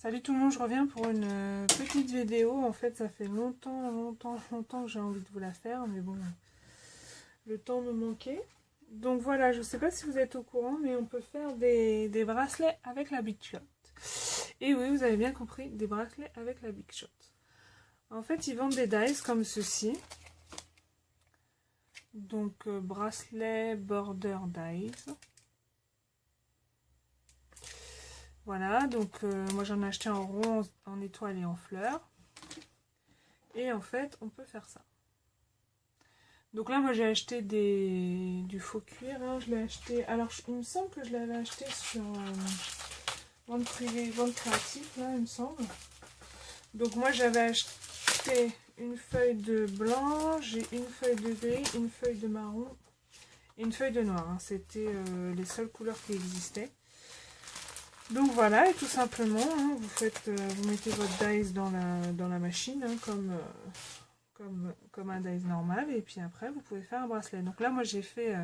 Salut tout le monde, je reviens pour une petite vidéo. En fait, ça fait longtemps que j'ai envie de vous la faire, mais bon, le temps me manquait. Donc voilà, je ne sais pas si vous êtes au courant, mais on peut faire des bracelets avec la Big Shot. Et oui, vous avez bien compris, des bracelets avec la Big Shot. En fait, ils vendent des dies comme ceci. Donc, bracelet border dies. Voilà, donc moi j'en ai acheté en rond, en étoile et en fleurs. Et en fait, on peut faire ça. Donc là, moi j'ai acheté du faux cuir. Hein. Je l'ai acheté. Alors, il me semble que je l'avais acheté sur vente privée, vente créative, là, il me semble. Donc moi j'avais acheté une feuille de blanc, j'ai une feuille de gris, une feuille de marron et une feuille de noir. Hein. C'était les seules couleurs qui existaient. Donc voilà, et tout simplement, hein, vous mettez votre dies dans la machine, hein, comme un dies normal, et puis après vous pouvez faire un bracelet. Donc là, moi j'ai fait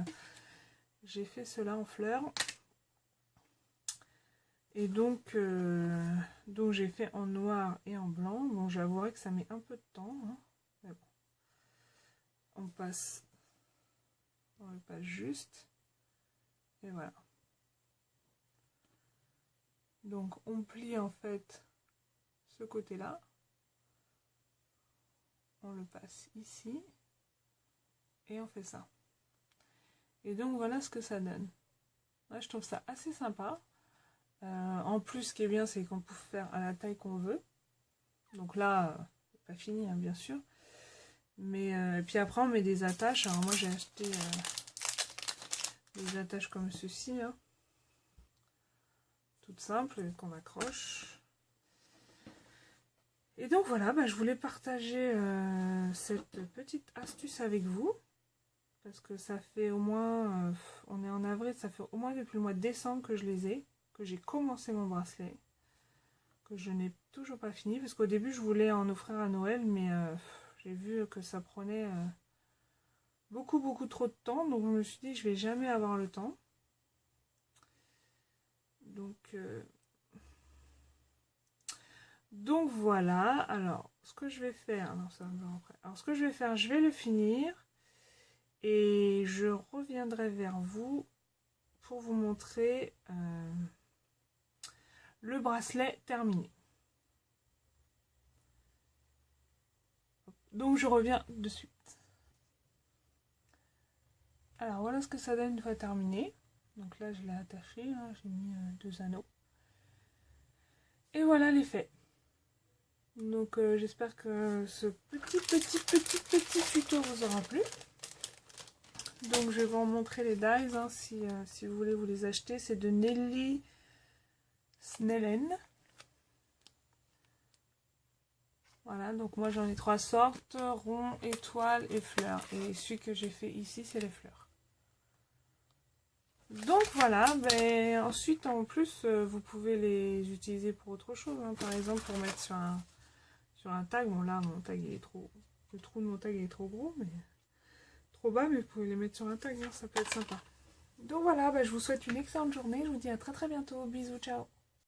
cela en fleurs, et donc j'ai fait en noir et en blanc. Bon, j'avouerai que ça met un peu de temps, hein, mais bon, on le passe juste, et voilà. Donc on plie en fait ce côté-là, on le passe ici, et on fait ça. Et donc voilà ce que ça donne. Ouais, je trouve ça assez sympa. En plus, ce qui est bien, c'est qu'on peut faire à la taille qu'on veut. Donc là, c'est pas fini, hein, bien sûr. Mais et puis après, on met des attaches. Alors moi, j'ai acheté des attaches comme ceci, hein, toutes simples, qu'on accroche. Et donc voilà, je voulais partager cette petite astuce avec vous. Parce que ça fait au moins, on est en avril, ça fait au moins depuis le mois de décembre que je les ai, que j'ai commencé mon bracelet, que je n'ai toujours pas fini, parce qu'au début je voulais en offrir à Noël, mais j'ai vu que ça prenait beaucoup trop de temps, donc je me suis dit je vais jamais avoir le temps. Donc voilà, alors ce que je vais faire, non, ça va après. Alors ce que je vais faire, je vais le finir. Et je reviendrai vers vous pour vous montrer le bracelet terminé. Donc je reviens de suite. Alors voilà ce que ça donne une fois terminé. Donc là je l'ai attaché, hein, j'ai mis 2 anneaux. Et voilà l'effet. Donc j'espère que ce petit tuto vous aura plu. Donc je vais vous montrer les dies, hein, si vous voulez vous les acheter. C'est de Nelly Snellen. Voilà, donc moi j'en ai 3 sortes, rond, étoile et fleurs. Et celui que j'ai fait ici, c'est les fleurs. Donc voilà, ensuite en plus, vous pouvez les utiliser pour autre chose. Hein. Par exemple, pour mettre sur un tag. Bon là, mon tag il est trop... Le trou de mon tag il est trop gros, mais trop bas, mais vous pouvez les mettre sur un tag, hein, ça peut être sympa. Donc voilà, je vous souhaite une excellente journée. Je vous dis à très bientôt. Bisous, ciao.